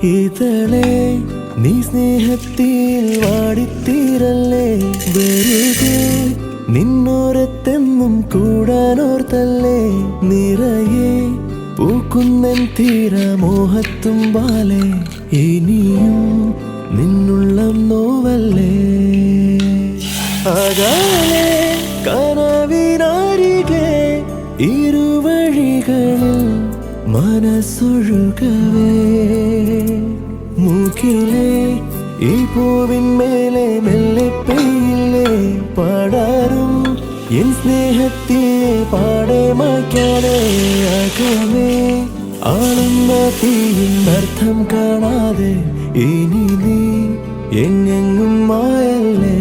ഇതളേ നീ സ്നേഹത്തിൽ വാടിത്തീരല്ലേ, വെറുതെ നിന്നോരത്തെന്നും കൂടാനോർത്തല്ലേ, നിറയെ പൂക്കുന്നൻ തീരമോഹത്തുമ്പാലെ ഇനിയും നിന്നുള്ളം നോവല്ലേ. അകാലെ കനവിനരികെ ഇരുവഴികളിൽ മനസ്സൊഴുകവേ, മൂക്കിലെ ഈ പൂവിന്മേലെ മെല്ലെ പെയ്യില്ലേ, പടരും എൻ സ്നേഹത്തെ പാടെ മായ്ക്കാതെ, അകമേ ആളുന്ന തീയിന്നർത്ഥം കാണാതെ ഇനി നീ എങ്ങെങ്ങും മായല്ലേ.